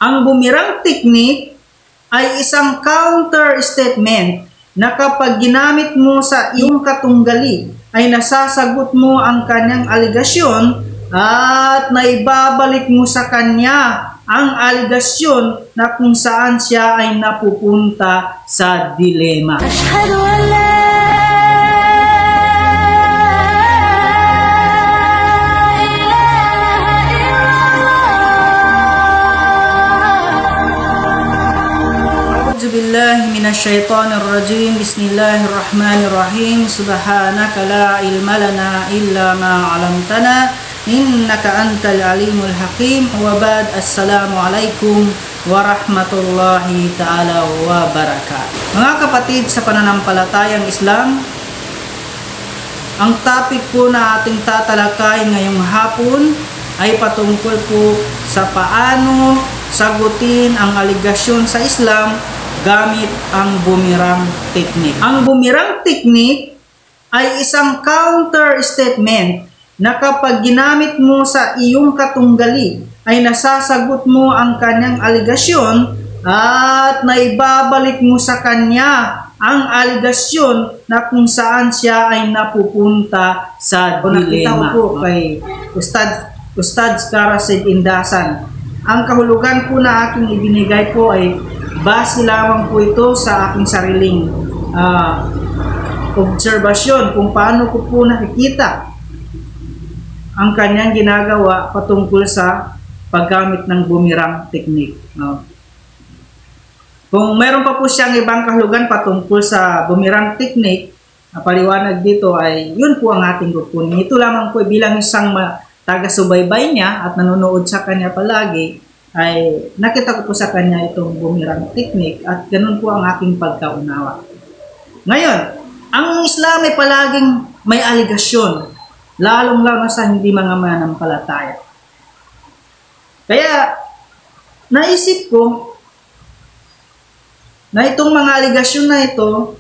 Ang boomerang technique ay isang counter statement na kapag ginamit mo sa iyong katunggali ay nasasagot mo ang kanyang aligasyon at naibabalik mo sa kanya ang aligasyon na kung saan siya ay napupunta sa dilema. Billahi minasyaitonir rajim. Bismillahirrahmanirrahim. Subhanaka la ilma lana illa ma 'allamtana innaka antal alimul hakim. Wa ba'd. Assalamu alaikum warahmatullahi taala wabarakatuh. Mga kapatid sa pananampalatayang Islam, ang topic po na ating tatalakayin ngayong hapon ay patungkol po sa paano sagutin ang aligasyon sa Islam gamit ang boomerang technique. Ang boomerang technique ay isang counter statement na kapag ginamit mo sa iyong katunggali ay nasasagot mo ang kanyang aligasyon at naibabalik mo sa kanya ang aligasyon na kung saan siya ay napupunta sa dilema. Nakita ko kay Ustad Karasid Indasan. Ang kahulugan po na aking ibinigay po ay base lamang po ito sa aking sariling obserbasyon kung paano ko po nakikita ang kanyang ginagawa patungkol sa paggamit ng boomerang technique. Kung mayroon pa po siyang ibang kahulugan patungkol sa boomerang technique, paliwanag dito ay yun po ang ating kukunin. Ito lamang po bilang isang taga-subaybay niya at nanonood sa kanya palagi, ay nakita ko po sa kanya itong boomerang technique at ganun po ang aking pagkaunawa. Ngayon, ang Islam ay palaging may aligasyon, lalong-lalo sa hindi mga mananampalataya. Kaya, naisip ko na itong mga aligasyon na ito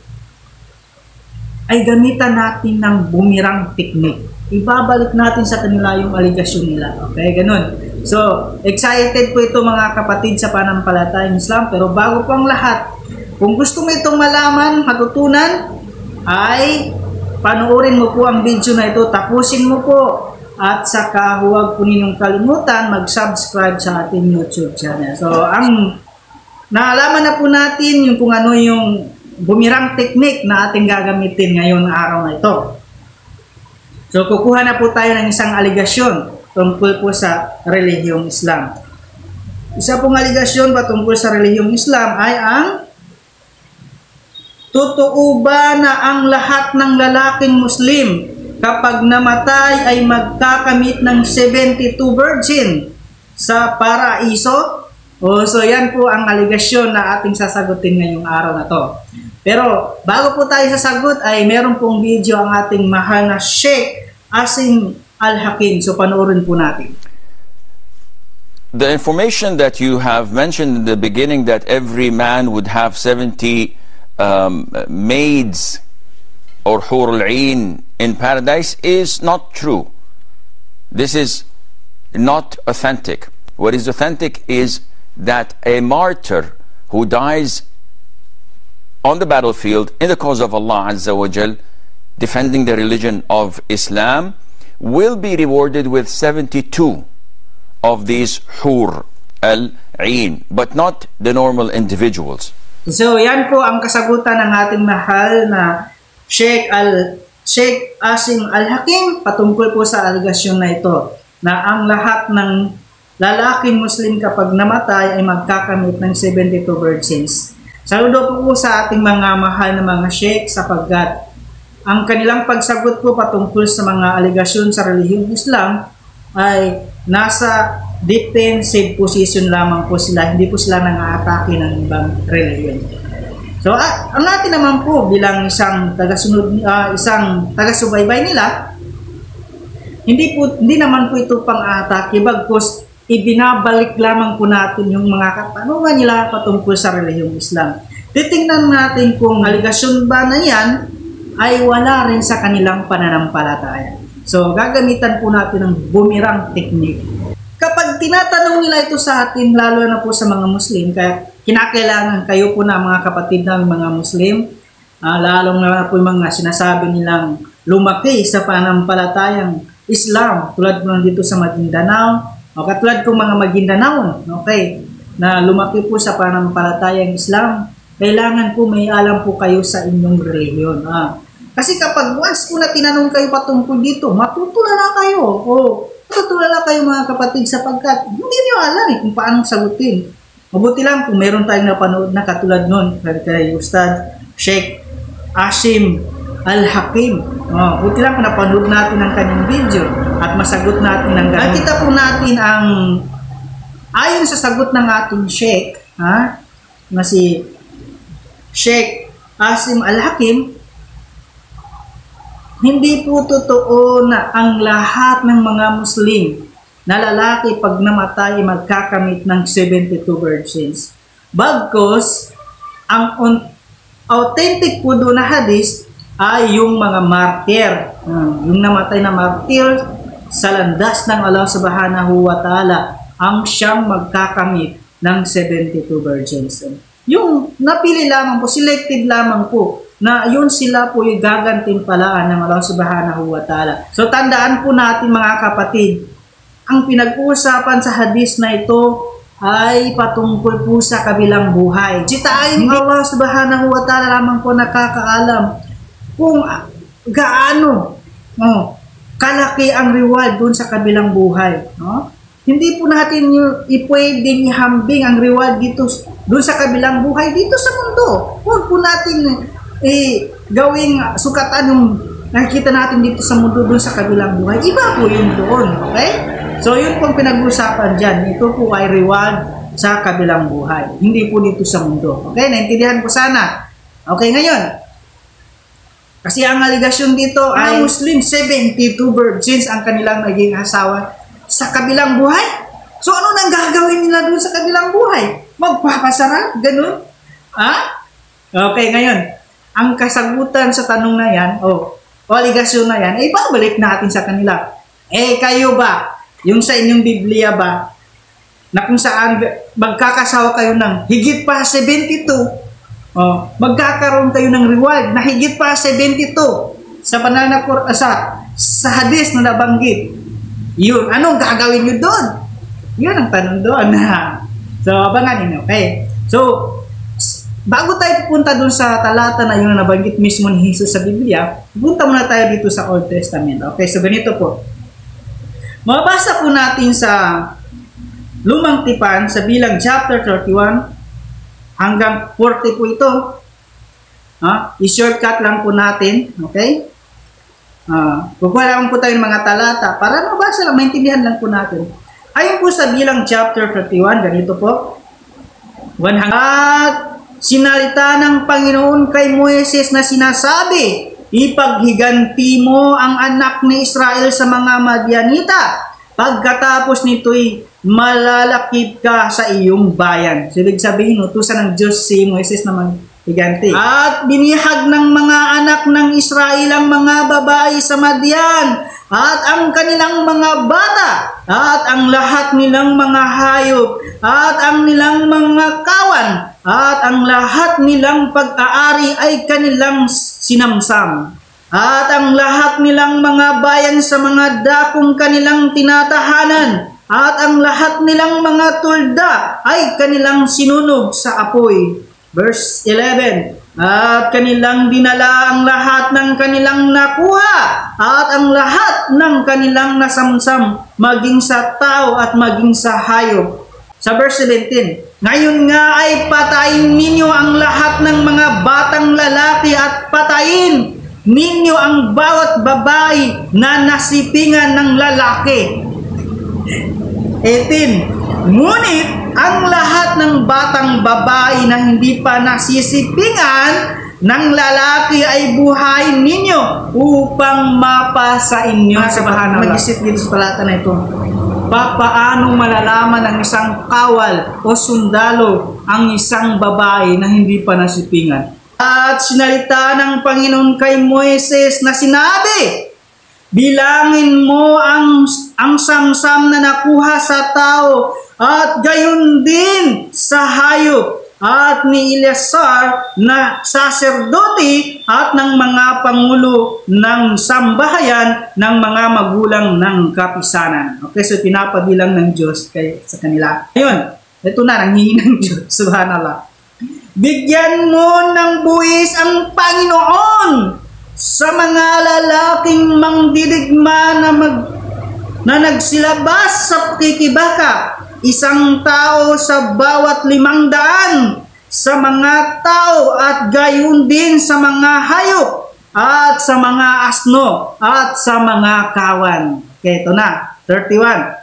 ay gamitan natin ng boomerang technique. Ibabalik natin sa kanila yung aligasyon nila. Okay, ganun. So, excited po ito mga kapatid sa pananampalatayang Islam. Pero bago po ang lahat, kung gusto mo itong malaman, matutunan, ay panoorin mo po ang video na ito, tapusin mo po. At saka huwag po ninyong kalimutan mag-subscribe sa ating YouTube channel. So, ang naalaman na po natin yung kung ano yung boomerang technique na ating gagamitin ngayong araw na ito. So, kukuha na po tayo ng isang aligasyon tungkol po sa relihiyong Islam. Isa pong aligasyon patungkol sa relihiyong Islam ay ang totoo ba na ang lahat ng lalaking Muslim kapag namatay ay magkakamit ng 72 virgin sa paraiso? So yan po ang aligasyon na ating sasagutin ngayong araw na to. Pero bago po tayo sasagot ay meron pong video ang ating mahal na Sheikh Asim Al-Hakim. So panoorin po natin. The information that you have mentioned in the beginning that every man would have 70 maids or hur al-ain in paradise is not true. This is not authentic. What is authentic is that a martyr who dies on the battlefield in the cause of Allah Azza wa Jal, defending the religion of Islam, will be rewarded with 72 of these hur al-ain, but not the normal individuals. So yan po ang kasagutan ng ating mahal na Sheikh Asim Al-Hakim patungkol po sa aligasyon na ito, na ang lahat ng lalaking Muslim kapag namatay ay magkakamit ng 72 virgins. Saludo po sa ating mga mahal na mga Sheikh sapagkat ang kanilang pagsagot po patungkol sa mga aligasyon sa relihiyong Islam ay nasa defensive position lamang po sila, hindi po sila nang-aatake ng ibang relihiyon. So, ang natin naman po bilang isang taga-subaybay nila, hindi naman po ito pang-atake, bagkus ibinabalik lamang po natin yung mga katanungan nila patungkol sa relihiyong Islam. Titingnan natin kung aligasyon ba na yan ay wala rin sa kanilang pananampalataya. So, gagamitan po natin ng boomerang technique. Kapag tinatanong nila ito sa atin, lalo na po sa mga Muslim, kaya kinakailangan kayo po na mga kapatid namin mga Muslim, lalong na po yung mga sinasabi nilang lumaki sa panampalatayang Islam, tulad po dito sa Maguindanao, o katulad po mga Maguindanaon, okay, na lumaki po sa panampalatayang Islam, kailangan po may alam po kayo sa inyong relihiyon. Kasi kapag once po na tinanong kayo patungkol dito, matutulala kayo, matutulala kayo mga kapatid, sapagkat hindi nyo alam kung paano sagutin. Mabuti lang kung meron tayong napanood na katulad nun kay Ustad Sheikh Asim Al-Hakim. Buti lang kung napanood natin ang kanyang video at masagot natin ang ganun. Nakita po natin ang ayon sa sagot ng ating Sheikh, na si Sheikh Asim Al-Hakim, hindi po totoo na ang lahat ng mga Muslim na lalaki pag namatay magkakamit ng 72 virgins. Bagkus, ang authentic po doon na hadis ay yung mga martir. Yung namatay na martir sa landas ng Allah Subhanahu wa Ta'ala ang siyang magkakamit ng 72 virgins. Yung napili lamang po, selected lamang po, na yun sila po yung gagantimpalaan ng Allah Subhanahu wa Ta'ala. So tandaan po natin mga kapatid, ang pinag-uusapan sa hadis na ito ay patungkol po sa kabilang buhay. Citain Allah Subhanahu wa Ta'ala lamang po nakakaalam kung gaano kalaki ang reward dun sa kabilang buhay. Hindi po natin pwedeng ihambing ang reward dito dun sa kabilang buhay dito sa mundo. Huwag po natin gawing sukatan yung nakikita natin dito sa mundo dun sa kabilang buhay. Iba po yun doon. Okay? So yun pong pinag-usapan dyan. Ito po ay reward sa kabilang buhay. Hindi po dito sa mundo. Okay? Naintindihan po sana. Okay, ngayon. Kasi ang aligasyon dito ay Muslim 72 virgins ang kanilang naging asawa sa kabilang buhay. So ano nang gagawin nila dun sa kabilang buhay? Magpapasarap? Ganun? Okay, ngayon. Ang kasagutan sa tanong na yan, o aligasyon na yan, ay babalik natin sa kanila. Kayo ba, yung sa inyong Biblia ba, na kung saan magkakasawa kayo ng higit pa 72, magkakaroon kayo ng reward na higit pa 72 sa sa hadis na nabanggit. Yun, anong gagawin nyo doon? Yun ang tanong doon. So, abangan ninyo. Okay? So, bago tayo pupunta dun sa talata na yun na nabanggit mismo ni Jesus sa Biblia, pupunta muna tayo dito sa Old Testament. Okay, so ganito po. Mabasa po natin sa Lumang Tipan sa Bilang chapter 31 hanggang 40 po ito. I-shortcut lang po natin. Okay? Kukuha lang po tayo ng mga talata para mabasa lang, maintindihan lang po natin. Ayon po sa Bilang chapter 31, ganito po. At sinalita ng Panginoon kay Moises na sinasabi, ipaghiganti mo ang anak ni Israel sa mga Madianita. Pagkatapos nito'y malalakip ka sa iyong bayan. So, ibig sabihin, utusan ng Diyos si Moises na maghiganti. At binihag ng mga anak ng Israel ang mga babae sa Madian, at ang kanilang mga bata, at ang lahat nilang mga hayop, at ang nilang mga kawan, at ang lahat nilang pag-aari ay kanilang sinamsam. At ang lahat nilang mga bayan sa mga dakong kanilang tinatahanan, at ang lahat nilang mga tulda ay kanilang sinunog sa apoy. Verse 11, at kanilang dinala ang lahat ng kanilang nakuha, at ang lahat ng kanilang nasamsam, maging sa tao at maging sa hayop. Sa verse 17, ngayon nga ay patayin ninyo ang lahat ng mga batang lalaki at patayin ninyo ang bawat babae na nasipingan ng lalaki. 18, ngunit ang lahat ng batang babae na hindi pa nasisipingan ng lalaki ay buhayin ninyo upang mapasa inyo. Mag-isip dito sa talata na ito. Paano malalaman ng isang kawal o sundalo ang isang babae na hindi pa nasipingan? At sinalita ng Panginoon kay Moises na sinabi, bilangin mo ang ang samsam na nakuha sa tao at gayon din sa hayop at ni Eleazar na saserdote at ng mga pangulo ng sambahayan ng mga magulang ng kapisanan. Okay, so pinapabilang ng Diyos sa kanila. Ayun, ito na, nanghingi ng Diyos. Subhanallah. Bigyan mo ng buwis ang Panginoon sa mga lalaking mangdidigma na nagsilabas sa kikibaka, isang tao sa bawat 500 sa mga tao at gayon din sa mga hayop at sa mga asno at sa mga kawan. Okay, ito na, 31.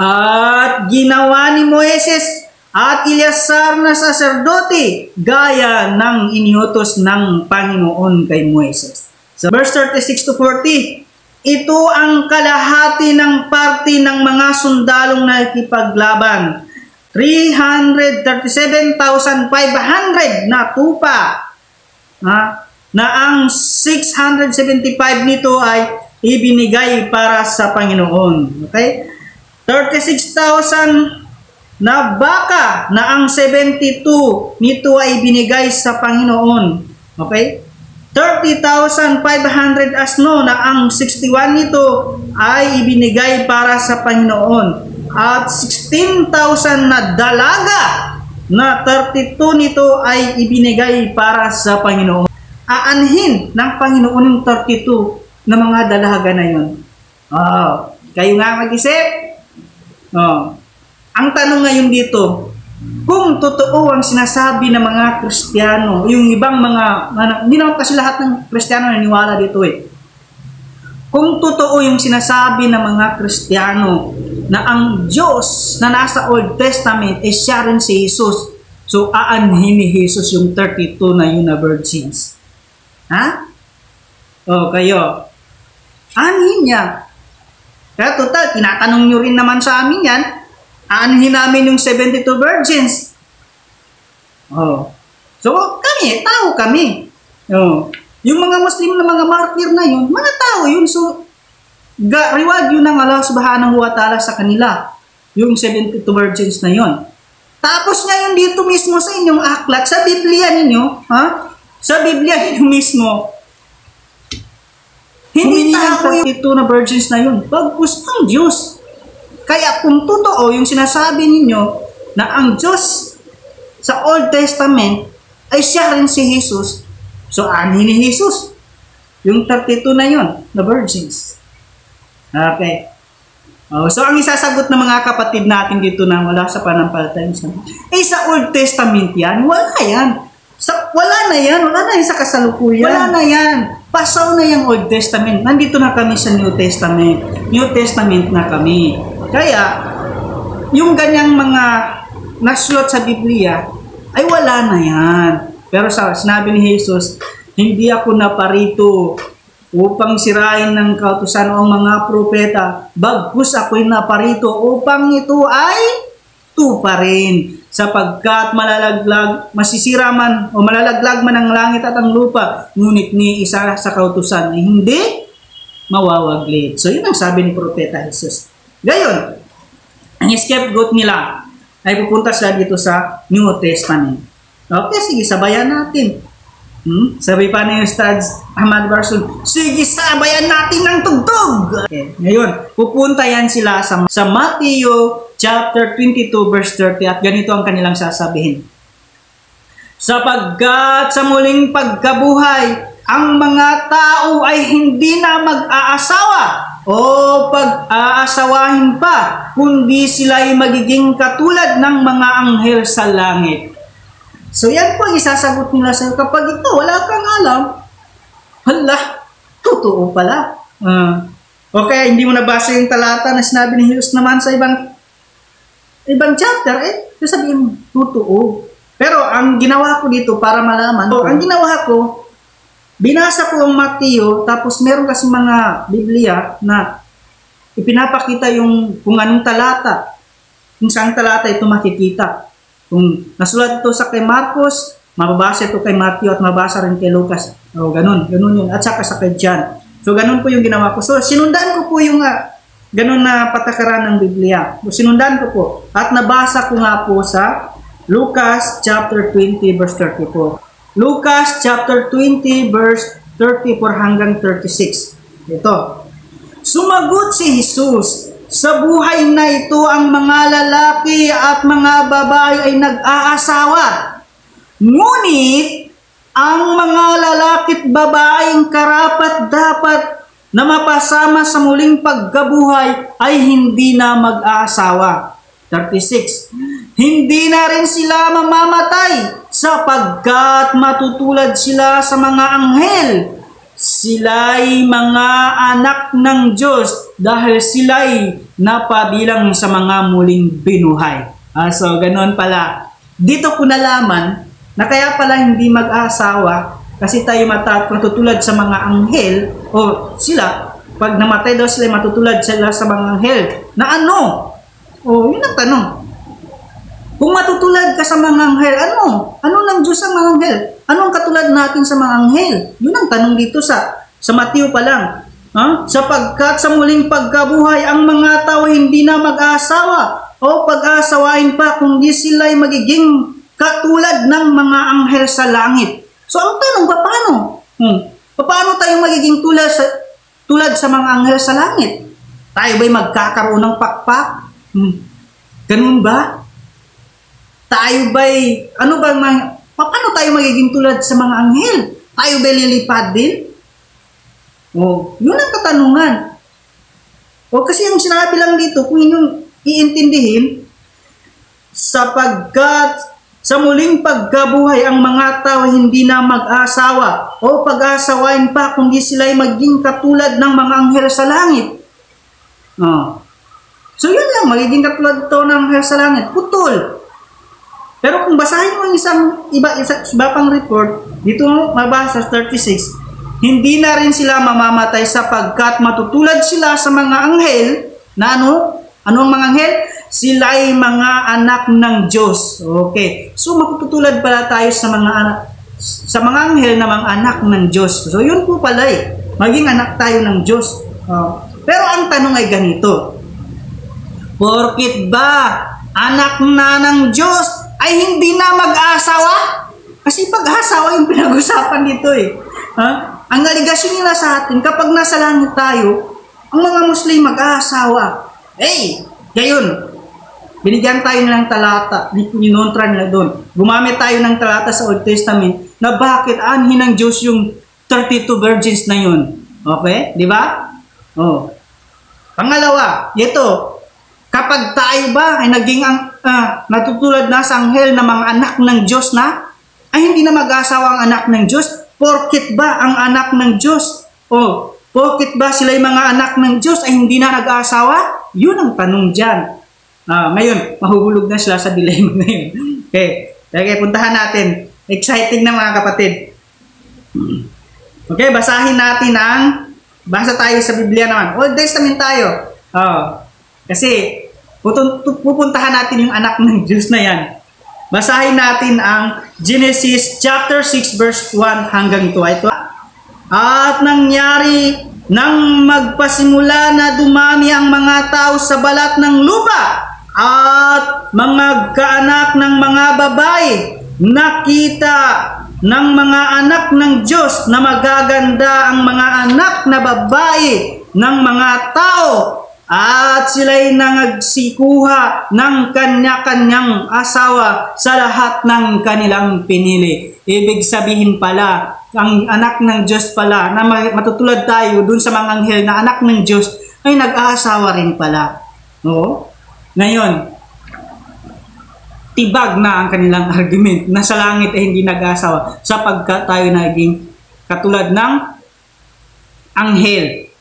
At ginawa ni Moises at Eleazar na saserdote gaya ng iniutos ng Panginoon kay Moises. Sa verse 36 to 40, ito ang kalahati ng parte ng mga sundalong na ikipaglaban. 337,500 na tupa. Na ang 675 nito ay ibinigay para sa Panginoon. Okay? 36,000 na baka na ang 72 nito ay binigay sa Panginoon. Okay? 30,500 asno na ang 61 nito ay ibinigay para sa Panginoon. At 16,000 na dalaga na 32 nito ay ibinigay para sa Panginoon. Aanhin ng Panginoon yung 32 na mga dalaga na yun. Kayo nga mag-isip. Ang tanong ngayon dito, kung totoo ang sinasabi ng mga Kristiyano, yung ibang mga, hindi naman kasi lahat ng Kristiyano naniwala dito Kung totoo yung sinasabi ng mga Kristiyano na ang Diyos na nasa Old Testament ay siya rin si Jesus, so aanhin ni Jesus yung 32 na yun na virgins. Kayo. Aanhin niya. Kaya total, tinatanong nyo rin naman sa amin yan, aanhin namin yung 72 virgins. So, tao kami. Yung mga Muslim na mga martyr na yun, mga tao yun. So, reward yun ng Allah subhanahu wa ta'ala sa kanila. Yung 72 virgins na yun. Tapos ngayon dito mismo sa inyong aklat, sa Biblia ninyo, sa Biblia ninyo mismo, hindi tao yung ito na virgins na yun. Bagkus ang Diyos. Kaya kung totoo yung sinasabi ninyo na ang Diyos sa Old Testament ay siya rin si Jesus, so aanhin ni Jesus yung 32 na yun, na virgins. Okay. So ang isasagot ng mga kapatid natin dito na wala sa panampalatayang Islam, sa Old Testament yan, wala yan. Wala na yan sa kasalukuyan. Wala na yan. Pasaw na yung Old Testament. Nandito na kami sa New Testament. New Testament na kami. Kaya, yung ganyang mga nasulat sa Biblia, ay wala na yan. Pero sinabi ni Jesus, hindi ako naparito upang sirain ng kautusan o mga propeta, bagkus ako'y naparito upang ito ay tuparin. Sapagkat masisira man o malalaglag man ang langit at ang lupa, ngunit ni isa sa kautusan ay hindi mawawaglit. So yun ang sabi ni Propeta Jesus. Gayon, ang scapegoat nila ay pupunta sila dito sa New Testament. Okay, sige, sabayan natin. Sabi pa ni Ustaz Ahmad Barsun, sige, sabayan natin ng tugtog. Okay. Ngayon, pupunta yan sila sa Matthew chapter 22 verse 30 at ganito ang kanilang sasabihin. Sapagkat sa muling pagkabuhay, ang mga tao ay hindi na mag-aasawa o pag-aasawahin pa, kundi sila ay magiging katulad ng mga anghel sa langit. So yan po ang isasagot nila sa'yo. Kapag ikaw wala kang alam, totoo pala. Okay, hindi mo nabasa yung talata na sinabi ni Jesus naman sa ibang chapter, sasabihin mo, totoo. Pero ang ginawa ko dito para malaman, ang ginawa ko, binasa ko ang Mateo, tapos meron kasi mga Biblia na ipinapakita kung anong talata, kung saan talata ito makikita. Kung nasulat ito sa kay Marcos, mababasa ito kay Matthew at mababasa rin kay Lucas. Ganun yun. At saka sa kay John. So ganun po yung ginawa ko. So sinundan ko po yung ganun na patakaran ng Biblia. Sinundan ko po. At nabasa ko nga po sa Lucas chapter 20 verse 34. Lucas chapter 20 verse 34 hanggang 36. Ito. Sumagot si Jesus, sa buhay na ito ang mga lalaki at mga babae ay nag-aasawa. Ngunit, ang mga lalaki at babaeng karapat-dapat na mapasama sa muling pagkabuhay ay hindi na mag-aasawa. 36. Hindi na rin sila mamamatay sapagkat matutulad sila sa mga anghel. Sila'y mga anak ng Diyos dahil sila'y napabilang sa mga muling binuhay. So, ganoon pala. Dito ko nalaman na kaya pala hindi mag-asawa kasi tayo matutulad sa mga anghel o sila, pag namatay daw sila, matutulad sila sa mga anghel. Na ano? Yun ang tanong. Kung matutulad ka sa mga anghel, ano? Ano ng Diyos ang mga anghel? Anong katulad natin sa mga anghel? Yun ang tanong dito sa Mateo pa lang. Sapagkat sa muling pagkabuhay, ang mga tao hindi na mag-aasawa o pag-aasawain pa, kundi sila'y magiging katulad ng mga anghel sa langit. So, ang tanong, paano? Paano tayo magiging tulad sa mga anghel sa langit? Tayo ba'y magkakaroon ng pakpak? Ganun ba? Tayo ba'y, paano tayo magiging tulad sa mga anghel? Tayo ba'y lilipad din? Yun ang katanungan. Kasi ang sinabi lang dito, kung inyong iintindihin, sapagkat sa muling pagkabuhay ang mga tao hindi na mag-asawa o pag-asawain pa, kundi sila'y maging katulad ng mga anghel sa langit. So yun lang, magiging katulad ito ng anghel sa langit. Putol. Pero kung basahin mo iba pang report, dito mabasa sa 36, hindi na rin sila mamamatay sapagkat matutulad sila sa mga anghel na ano? Anong mga anghel? Sila ay mga anak ng Diyos. Okay. So matutulad pala tayo sa mga anghel na mga anak ng Diyos. So yun po pala maging anak tayo ng Diyos. Pero ang tanong ay ganito. Porkit ba anak na ng Diyos ay hindi na mag-aasawa? Kasi pag-asawa yung pinag-usapan dito Ang aligasyon nila sa atin, kapag nasa langit tayo, ang mga Muslim mag-aasawa. Gayon. Binigyan tayo ng talata, ninontra nila doon. Gumamit tayo ng talata sa Old Testament na bakit anhin ng Diyos yung 32 virgins na yun. Okay? Di ba? Pangalawa, ito, kapag tayo ba ay naging natutulad na sa anghel na mga anak ng Diyos na, ay hindi na mag-asawa ang anak ng Diyos, porkit ba ang anak ng Diyos? Porkit ba sila'y mga anak ng Diyos ay hindi na nag-asawa? Yun ang tanong dyan. Ngayon, mahuhulog na sila sa dilemma na yun. Okay, puntahan natin. Exciting na mga kapatid. Okay, basahin natin basa tayo sa Biblia naman. Old Testament tayo. Kasi, pupuntahan natin yung anak ng Diyos na yan. Basahin natin ang Genesis chapter 6 verse 1 hanggang 2. Ito. At nangyari nang magpasimula na dumami ang mga tao sa balat ng lupa at mga kaanak ng mga babae, nakita ng mga anak ng Diyos na magaganda ang mga anak na babae ng mga tao at sila'y nagsikuha ng kanya-kanyang asawa sa lahat ng kanilang pinili. Ibig sabihin pala, ang anak ng Diyos pala, na matutulad tayo dun sa mga anghel na anak ng Diyos, ay nag-aasawa rin pala. Ngayon, tibag na ang kanilang argument na sa langit ay hindi nag-aasawa sapagkat tayo naging katulad ng anghel.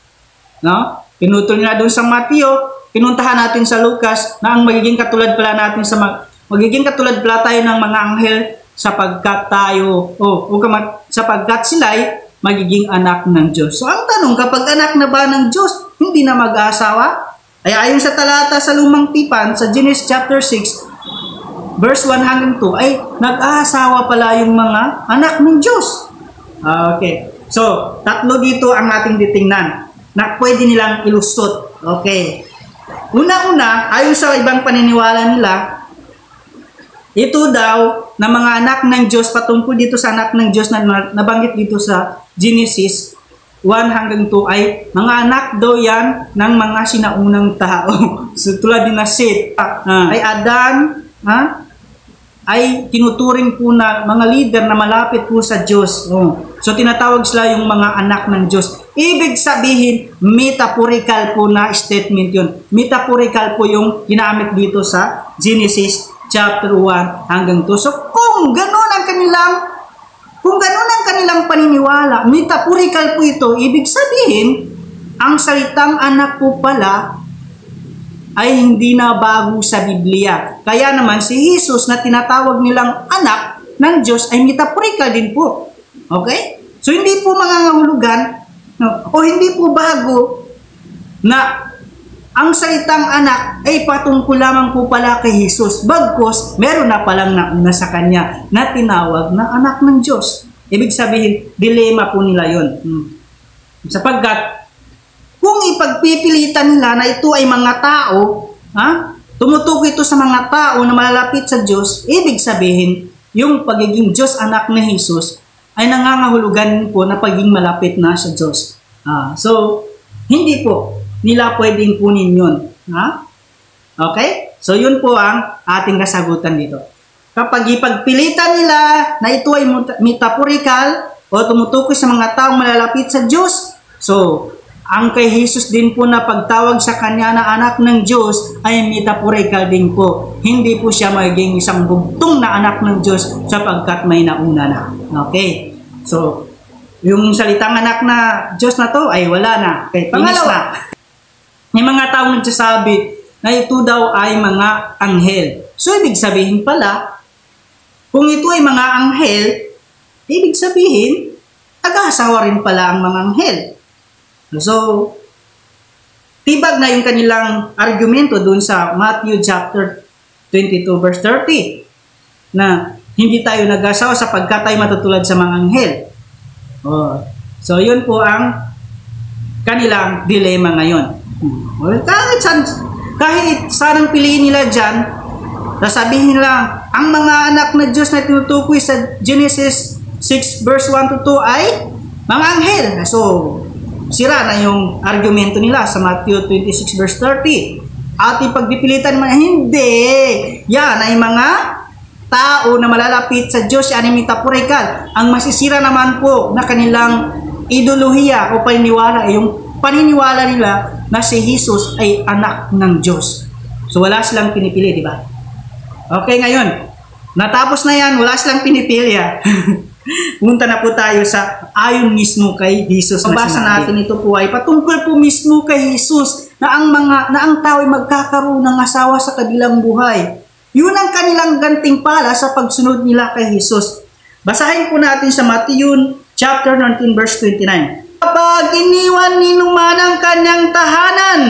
Pinutol nila doon sa Mateo, pinuntahan natin sa Lucas na ang magiging katulad pala natin magiging katulad pala tayo ng mga anghel sapagkat tayo sapagkat sila'y magiging anak ng Diyos. So ang tanong, kapag anak na ba ng Diyos, hindi na mag-aasawa? Ay ayon sa talata sa Lumang Tipan sa Genesis chapter 6 verse 1 hanggang 2 ay nag-aasawa pala yung mga anak ng Diyos. Okay. So, tatlo dito ang ating titingnan na pwede nilang ilusot. Okay. Una-una, ayon sa ibang paniniwala nila, ito daw na mga anak ng Diyos, patungkol dito sa anak ng Diyos na nabanggit dito sa Genesis 1 hanggang 2 ay mga anak daw yan ng mga sinaunang tao. So tulad din na Seth, ay Adan, ay tinuturing po na mga leader na malapit po sa Diyos. So tinatawag sila yung mga anak ng Diyos. Ibig sabihin, metaphorical po na statement yun. Metaphorical po yung ginamit dito sa Genesis chapter 1 hanggang 2. So kung gano'n ang kanilang paniniwala, metaphorical po ito, ibig sabihin, ang salitang anak po pala ay hindi na bago sa Biblia. Kaya naman si Jesus na tinatawag nilang anak ng Diyos ay metaphorical din po. Okay? So hindi po mangangahulugan o hindi po bago na ang salitang anak ay patungkol lamang po pala kay Jesus. Bagkus, meron na palang nauna sa kanya na tinawag na anak ng Diyos. Ibig sabihin, dilema po nila yun. Sapagkat, kung ipagpipilitan nila na ito ay mga tao, tumutukoy ito sa mga tao na malalapit sa Diyos, ibig sabihin, yung pagiging Diyos anak na Jesus ay nangangahulugan po na pagiging malapit na sa Diyos. So, hindi po nila pwedeng kunin yun. Okay? So, yun po ang ating kasagutan dito. Kapag ipagpilitan nila na ito ay metaphorical o tumutukoy sa mga taong malalapit sa Diyos, so, ang kay Jesus din po na pagtawag sa kanya na anak ng Diyos ay metaphorical din po. Hindi po siya magiging isang bugtong na anak ng Diyos sapagkat may nauna na. Okay? So, yung salitang anak na Diyos na to ay wala na. Okay, pangalawa, may mga taong nagsasabi na ito daw ay mga anghel. So, ibig sabihin pala, kung ito ay mga anghel, ibig sabihin, nag-aasawa rin pala ang mga anghel. So, tibag na yung kanilang argumento dun sa Matthew chapter 22 verse 30 na hindi tayo nag-asawa sapagkat tayo matutulad sa mga anghel. So, yun po ang kanilang dilema ngayon. Kahit sanang piliin nila dyan, sasabihin nila, ang mga anak na Diyos na tinutukoy sa Genesis 6 verse 1 to 2 ay mga anghel. So, sira na yung argumento nila sa Matthew 26 verse 30. At ipagpipilitan man, hindi. Yan ay mga tao na malalapit sa Diyos, yan ay metaphorical. Ang masisira naman po na kanilang ideolohiya o paniniwala ay yung paniniwala nila na si Jesus ay anak ng Diyos. So wala silang pinipili, di ba? Okay, ngayon, natapos na yan, wala silang pinipili. Punta na po tayo sa ayon mismo kay Jesus. Pabasa natin ito po ay patungkol po mismo kay Jesus na ang tao ay magkakaroon ng asawa sa kanilang buhay. Yun ang kanilang gantimpala sa pagsunod nila kay Jesus. Basahin po natin sa Matthew chapter 19 verse 29. Kapag iniwan ni Numan ang kanyang tahanan,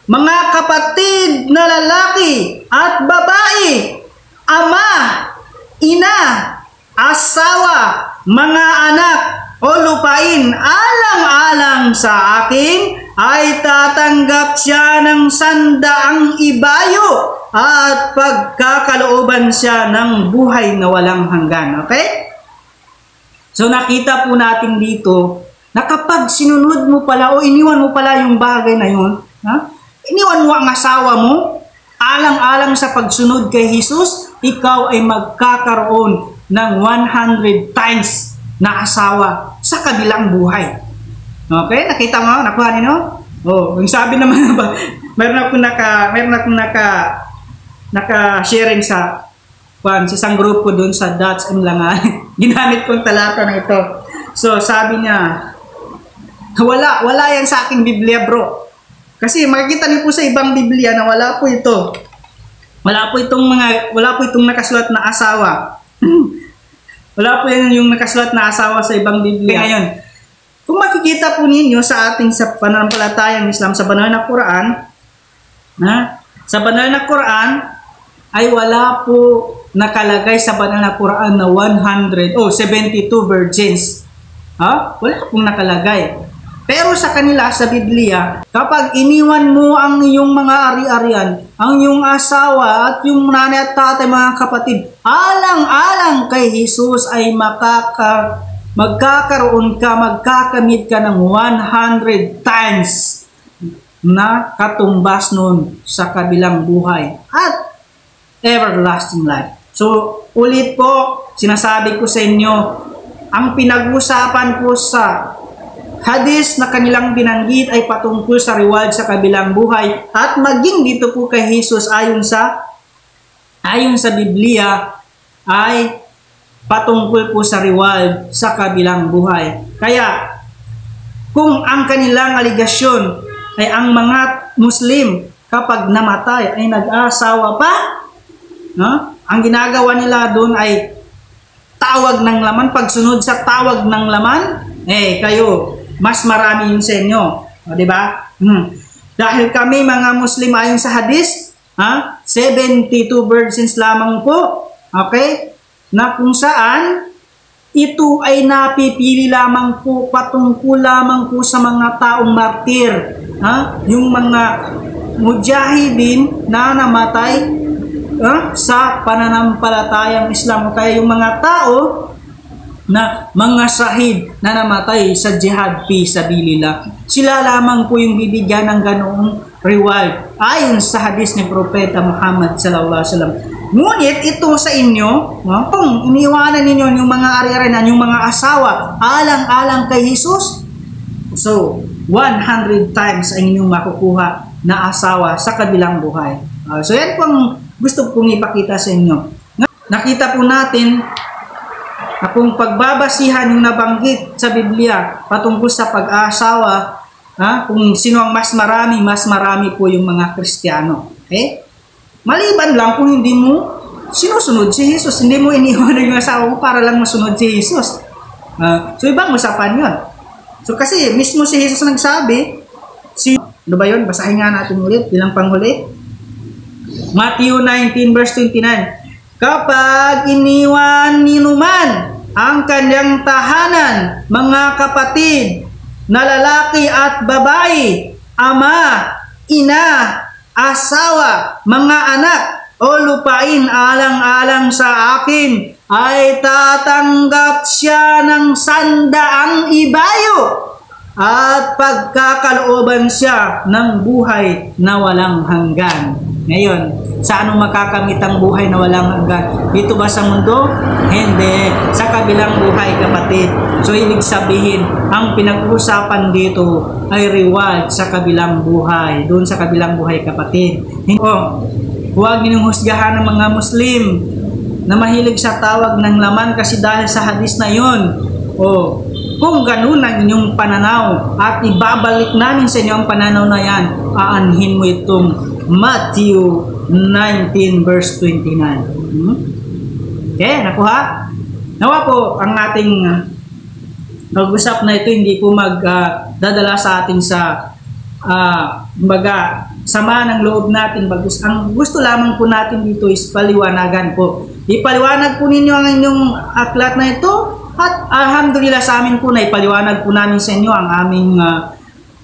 mga kapatid na lalaki at babae, ama, ina, asawa, mga anak, o lupain, alang-alang sa akin, ay tatanggap siya ng sandaang ibayo at pagkakalooban siya ng buhay na walang hanggan. Okay? So nakita po natin dito na kapag sinunod mo pala o iniwan mo pala yung bagay na yun, iniwan mo ang asawa mo, alang-alang sa pagsunod kay Jesus, ikaw ay magkakaroon ng 100 times na asawa sa kabilang buhay. Okay? Nakita mo? Nakuha niyo? Yung sabi naman ba, meron akong naka-sharing sa isang grupo doon sa Dutch and Langan. Ginamit kong talata na ito. So, sabi niya, wala yan sa aking Biblia, bro. Kasi makikita niyo po sa ibang Biblia na wala po ito. Wala po itong nakasulat na asawa. Wala po yung nakasulat na asawa sa ibang Biblia. Ngayon, kung makikita po ninyo sa ating sa pananampalatayang Islam, sa banal na Quran, sa banal na Quran, ay wala po nakalagay sa banal na Quran na 72 virgins. Wala pong nakalagay. Pero sa kanila, sa Biblia, kapag iniwan mo ang iyong mga ari-arian, ang iyong asawa at yung nanay at tatay, mga kapatid, alang-alang kay Jesus ay magkakamit ka ng 100 times na katumbas nun sa kabilang buhay at everlasting life. So, ulit po, sinasabi ko sa inyo, ang pinag-usapan po sa hadis na kanilang binanggit ay patungkol sa reward sa kabilang buhay at maging dito po kay Jesus ayon sa Biblia ay patungkol po sa reward sa kabilang buhay. Kaya kung ang kanilang aligasyon ay ang mga Muslim kapag namatay ay nag-asawa pa, no? Ang ginagawa nila doon ay tawag ng laman, pagsunod sa tawag ng laman, kayo mas marami yun sa inyo. O, diba? Dahil kami mga Muslim ayon sa hadis, 72 virgins lamang po. Okay? Na kung saan, ito ay napipili lamang po, patungkol lamang po sa mga taong martir. Yung mga mujahidin na namatay sa pananampalatayang Islam. Kaya yung mga tao na mga sahid na namatay sa jihad fi sabilillah, sila lamang po yung bibigyan ng ganoong reward ayon sa hadis ni Propeta Muhammad sallallahu alaihi wasallam. Ngunit ito sa inyo, kung iniwanan ninyo yung mga ari-arian, yung mga asawa, alang-alang kay Jesus, so 100 times ang inyong makukuha na asawa sa kabilang buhay. So yan po ang gusto kong ipakita sa inyo. Nakita po natin na kung pagbabasihan yung nabanggit sa Biblia patungkol sa pag-aasawa, kung sino ang mas marami po yung mga Kristiyano. Okay? Maliban lang kung hindi mo sinusunod si Jesus, hindi mo iniwan yung asawa mo para lang masunod si Jesus. So ibang usapan yun. So kasi mismo si Jesus nagsabi, ano ba yun? Basahin nga natin ulit bilang panghuli. Matthew 19 verse 29. Kapag iniwan ninuman ang kanyang tahanan, mga kapatid na lalaki at babae, ama, ina, asawa, mga anak, o lupain alang-alang sa akin, ay tatanggap siya ng 100 ibayo at pagkakalooban siya ng buhay na walang hanggan. Ngayon, sa anong makakamit ang buhay na walang hanggan? Dito ba sa mundo? Hindi. Sa kabilang buhay, kapatid. So, ibig sabihin, ang pinag-uusapan dito ay reward sa kabilang buhay. Doon sa kabilang buhay, kapatid. Huwag ninyong husgahan ng mga Muslim na mahilig sa tawag ng laman kasi dahil sa hadis na yun. Kung ganun ang inyong pananaw at ibabalik namin sa inyo ang pananaw na yan, aanhin mo itong Matthew 19 verse 29. Okay, nakuha? Nawa po ang ating pag-usap na ito hindi po magdadala sa atin sa sama ng loob natin. Ang gusto lamang po natin dito is paliwanagan po. Ipaliwanag po ninyo ang inyong aklat na ito at alhamdulillah sa amin po na ipaliwanag po namin sa inyo ang aming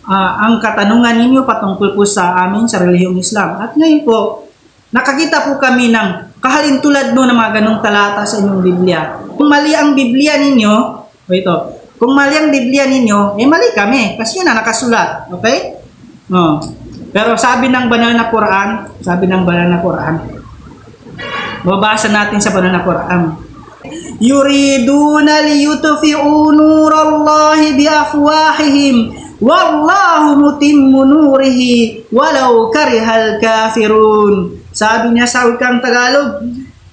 ang katanungan ninyo patungkol po sa amin sa relihiyong Islam. At ngayon po, nakakita po kami ng kahalintulad ng mga ganong talata sa inyong Biblia. Kung mali ang Biblia ninyo, kung mali ang Biblia ninyo, mali kami. Kasi yun na nakasulat. Okay? Pero sabi ng banal na Quran, babasa natin sa banal na Quran. Yuriduna liyutfi'u nurallahi biafwahihim wallahu mutimmu nurihi walau karihal kafirun. Sabi niya sa wikang Tagalog,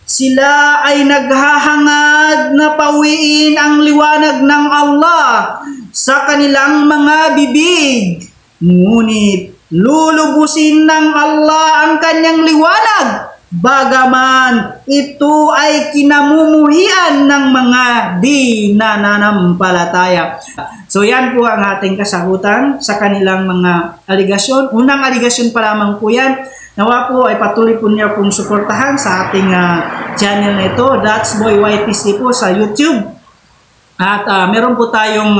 sila ay naghahangad na pawiin ang liwanag ng Allah sa kanilang mga bibig. Ngunit lulubusin ng Allah ang kanyang liwanag, bagaman ito ay kinamumuhian ng mga di nananampalataya. So yan po ang ating kasagutan sa kanilang mga aligasyon. Unang aligasyon pa lamang po yan. Nawa po ay patuloy po niyo pong suportahan sa ating channel na ito, That's Boy YTC po sa YouTube. At meron po tayong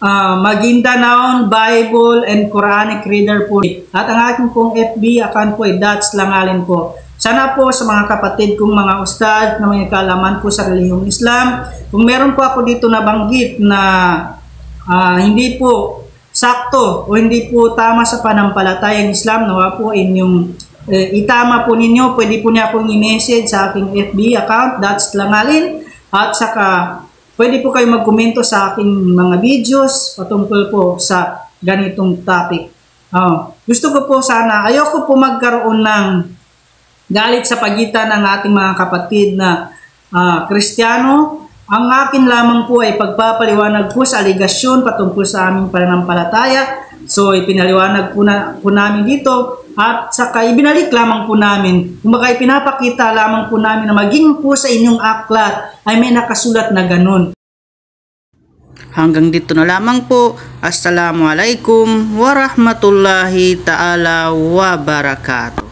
Maguindanao Bible and Quranic Reader po. At ang aking pong FB account po ay Dots Langalin po. Sana po sa mga kapatid kong mga ustad na may kaalaman po sa relihiyong Islam, kung meron po ako dito nabanggit na hindi po sakto o hindi po tama sa panampalatayang Islam, nawa po inyong itama po ninyo. Pwede po niya akong i-message sa aking FB account, Dots Langalin, at saka pwede po kayo magkomento sa aking mga videos patungkol po sa ganitong topic. Gusto ko po sana, ayoko po magkaroon ng galit sa pagitan ng ating mga kapatid na Kristiyano. Ang akin lamang po ay pagpapaliwanag po sa aligasyon patungkol sa aming pananampalataya. So ipinaliwanag po namin dito at saka ibinalik lamang po namin. Kumbaga ipinapakita lamang po namin na maging po sa inyong aklat ay may nakasulat na ganun. Hanggang dito na lamang po. Assalamualaikum warahmatullahi ta'ala wabarakatuh.